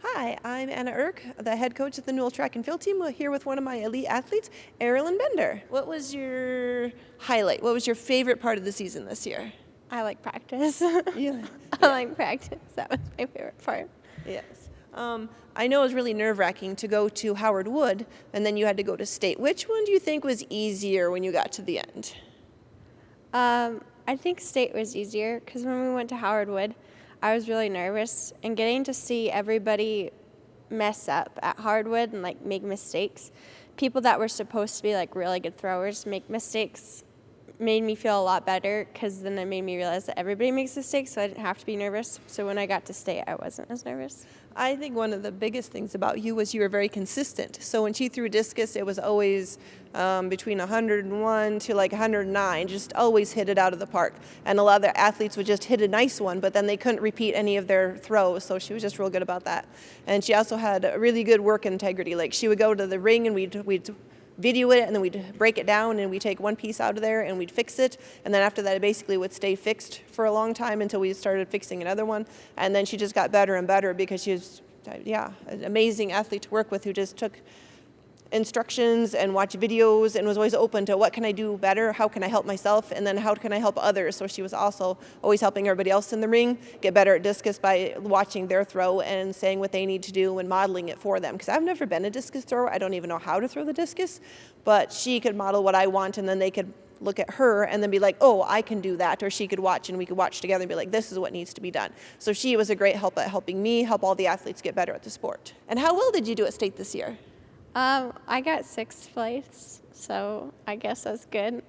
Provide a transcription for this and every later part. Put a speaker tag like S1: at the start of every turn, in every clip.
S1: Hi, I'm Anna Irk, the head coach of the Newell track and field team. We're here with one of my elite athletes, Eirelyn Bender. What was your highlight? What was your favorite part of the season this year?
S2: I like practice.
S1: Yeah.
S2: I like practice. That was my favorite part.
S1: Yes. I know it was really nerve-wracking to go to Howard Wood, and then you had to go to state. Which one do you think was easier when you got to the end?
S2: I think state was easier because when we went to Howard Wood, I was really nervous, and getting to see everybody mess up at Howard Wood and like make mistakes, people that were supposed to be like really good throwers make mistakes, made me feel a lot better because then it made me realize that everybody makes mistakes, so I didn't have to be nervous. So when I got to state, I wasn't as nervous.
S1: I think one of the biggest things about you was you were very consistent. So when she threw discus, it was always between 101 to like 109, just always hit it out of the park. And a lot of their athletes would just hit a nice one, but then they couldn't repeat any of their throws, so she was just real good about that. And she also had a really good work integrity. Like she would go to the ring and we'd video it, and then we'd break it down, and we'd take one piece out of there and we'd fix it, and then after that it basically would stay fixed for a long time until we started fixing another one. And then she just got better and better because she was an amazing athlete to work with who just took instructions and watched videos and was always open to what can I do better, how can I help myself, and then how can I help others. So she was also always helping everybody else in the ring get better at discus by watching their throw and saying what they need to do and modeling it for them. Because I've never been a discus thrower. I don't even know how to throw the discus, but she could model what I want, and then they could look at her and then be like, oh, I can do that. Or she could watch and we could watch together and be like, this is what needs to be done. So she was a great help at helping me help all the athletes get better at the sport. And how well did you do at state this year?
S2: I got 6th place, so I guess that's good.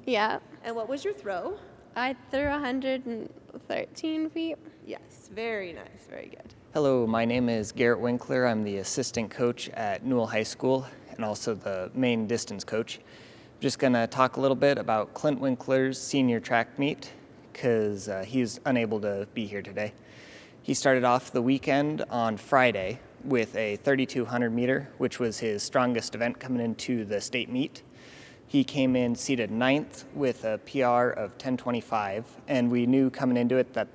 S2: Yeah.
S1: And what was your throw?
S2: I threw 113 feet.
S1: Yes, very nice, very good.
S3: Hello, my name is Garrett Winkler. I'm the assistant coach at Newell High School and also the main distance coach. I'm just going to talk a little bit about Clint Winkler's senior track meet because he's unable to be here today. He started off the weekend on Friday with a 3,200 meter, which was his strongest event coming into the state meet. He came in seated 9th with a PR of 10:25, and we knew coming into it that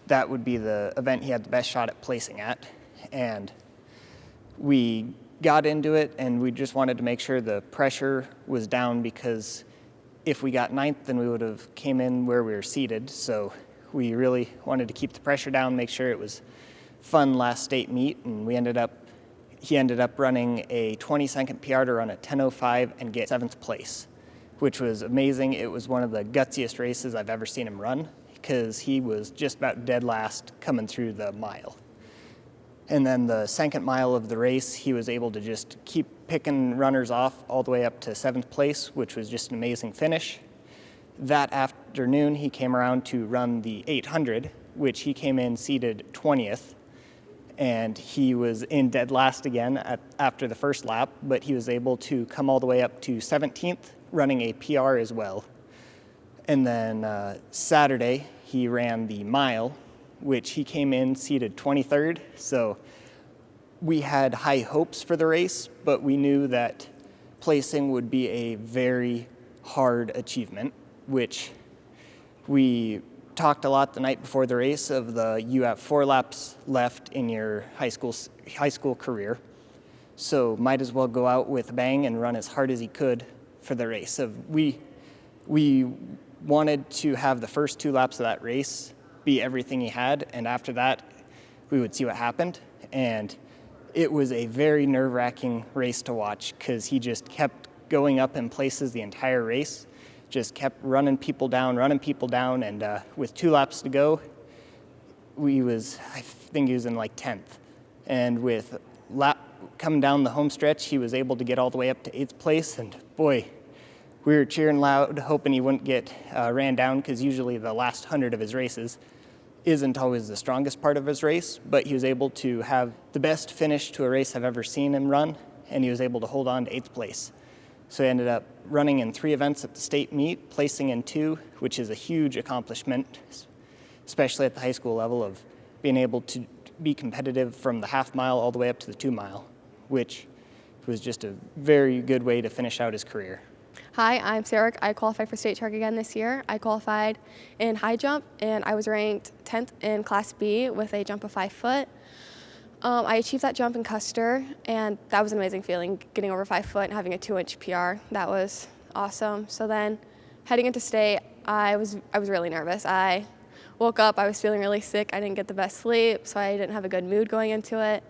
S3: that would be the event he had the best shot at placing at. And we got into it, and we just wanted to make sure the pressure was down, because if we got 9th, then we would have came in where we were seated. So we really wanted to keep the pressure down, make sure it was fun last state meet, and he ended up running a 20-second PR to run at 10:05 and get 7th place, which was amazing. It was one of the gutsiest races I've ever seen him run because he was just about dead last coming through the mile. And then the second mile of the race, he was able to just keep picking runners off all the way up to 7th place, which was just an amazing finish. That afternoon, he came around to run the 800, which he came in seated 20th. And he was in dead last again after the first lap, but he was able to come all the way up to 17th, running a PR as well. And then Saturday, he ran the mile, which he came in seated 23rd. So we had high hopes for the race, but we knew that placing would be a very hard achievement, which we talked a lot the night before the race of you have 4 laps left in your high school career, so might as well go out with a bang and run as hard as he could for the race. So we wanted to have the first 2 laps of that race be everything he had, and after that we would see what happened. And it was a very nerve-wracking race to watch because he just kept going up in places the entire race, just kept running people down, and with 2 laps to go, I think he was in like 10th. And with coming down the home stretch, he was able to get all the way up to 8th place, and boy, we were cheering loud, hoping he wouldn't get ran down, because usually the last 100 of his races isn't always the strongest part of his race, but he was able to have the best finish to a race I've ever seen him run, and he was able to hold on to 8th place. So he ended up running in 3 events at the state meet, placing in 2, which is a huge accomplishment, especially at the high school level, of being able to be competitive from the half mile all the way up to the 2 mile, which was just a very good way to finish out his career.
S4: Hi, I'm Sarah. I qualified for state track again this year. I qualified in high jump, and I was ranked 10th in Class B with a jump of 5 foot. I achieved that jump in Custer, and that was an amazing feeling, getting over 5 foot and having a 2-inch PR. That was awesome. So then heading into state, I was really nervous. I woke up, I was feeling really sick. I didn't get the best sleep, so I didn't have a good mood going into it.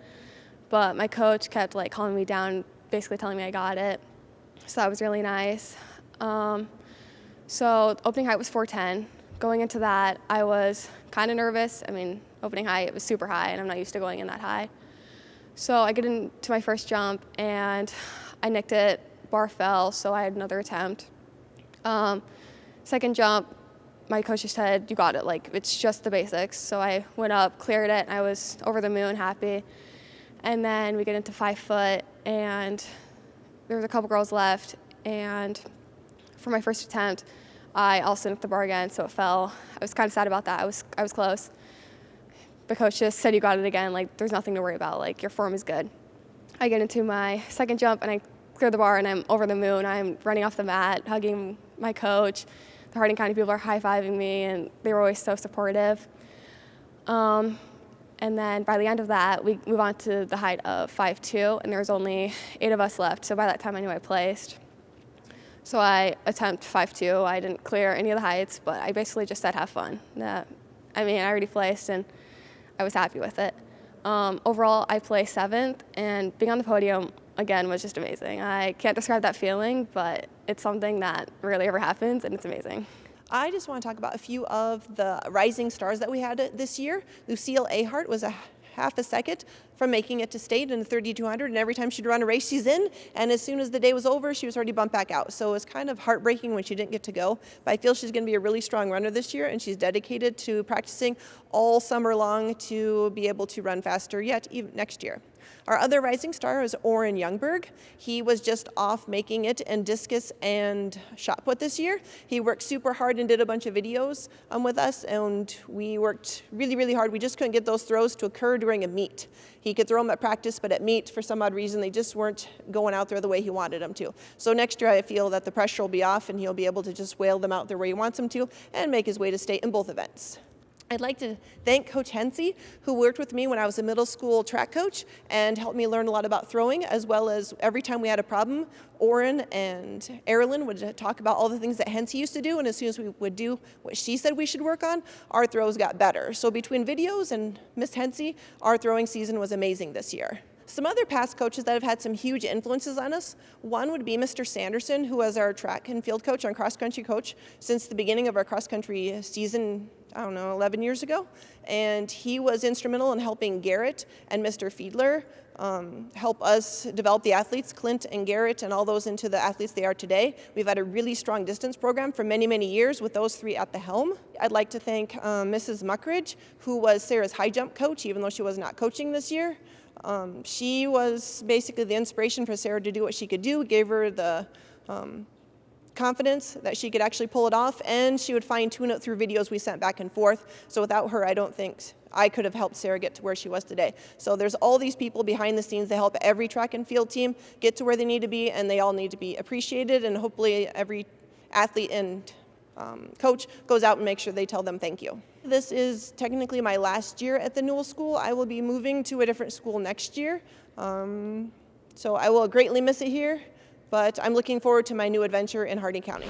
S4: But my coach kept like calming me down, basically telling me I got it. So that was really nice. So opening height was 410. Going into that, I was kind of nervous. I mean, opening height, it was super high, and I'm not used to going in that high. So I get into my first jump, and I nicked it, bar fell, so I had another attempt. Second jump, my coach just said, you got it, like, it's just the basics. So I went up, cleared it, and I was over the moon, happy. And then we get into 5 foot, and there was a couple girls left, and for my first attempt, I also nicked the bar again, so it fell. I was kind of sad about that. I was close. The coach just said, you got it again, like, there's nothing to worry about, like, your form is good. I get into my second jump, and I clear the bar, and I'm over the moon. I'm running off the mat, hugging my coach. The Harding County people are high-fiving me, and they were always so supportive. And then by the end of that, we move on to the height of 5'2", and there was only 8 of us left, so by that time I knew I placed. So I attempt 5'2". I didn't clear any of the heights, but I basically just said have fun. I already placed, and I was happy with it. Overall, I placed 7th, and being on the podium, again, was just amazing. I can't describe that feeling, but it's something that rarely ever happens, and it's amazing.
S1: I just want to talk about a few of the rising stars that we had this year. Lucille Ahart was a half a second from making it to state in the 3,200, and every time she'd run a race, she's in, and as soon as the day was over, she was already bumped back out. So it was kind of heartbreaking when she didn't get to go, but I feel she's going to be a really strong runner this year, and she's dedicated to practicing all summer long to be able to run faster yet even next year. Our other rising star is Orrin Youngberg. He was just off making it in discus and shot put this year. He worked super hard and did a bunch of videos with us, and we worked really, really hard. We just couldn't get those throws to occur during a meet. He could throw them at practice, but at meet, for some odd reason, they just weren't going out there the way he wanted them to. So next year, I feel that the pressure will be off, and he'll be able to just whale them out there where he wants them to and make his way to state in both events. I'd like to thank Coach Hensey, who worked with me when I was a middle school track coach and helped me learn a lot about throwing, as well as every time we had a problem, Orrin and Eirelyn would talk about all the things that Hensey used to do, and as soon as we would do what she said we should work on, our throws got better. So between videos and Miss Hensey, our throwing season was amazing this year. Some other past coaches that have had some huge influences on us, one would be Mr. Sanderson, who was our track and field coach and cross-country coach since the beginning of our cross-country season, 11 years ago. And he was instrumental in helping Garrett and Mr. Fiedler help us develop the athletes, Clint and Garrett, and all those into the athletes they are today. We've had a really strong distance program for many, many years with those 3 at the helm. I'd like to thank Mrs. Muckridge, who was Sarah's high jump coach, even though she was not coaching this year. She was basically the inspiration for Sarah to do what she could do, gave her the confidence that she could actually pull it off, and she would fine-tune it through videos we sent back and forth. So without her, I don't think I could have helped Sarah get to where she was today. So there's all these people behind the scenes that help every track and field team get to where they need to be, and they all need to be appreciated, and hopefully every athlete and coach goes out and makes sure they tell them thank you. This is technically my last year at the Newell School. I will be moving to a different school next year. So I will greatly miss it here, but I'm looking forward to my new adventure in Harding County.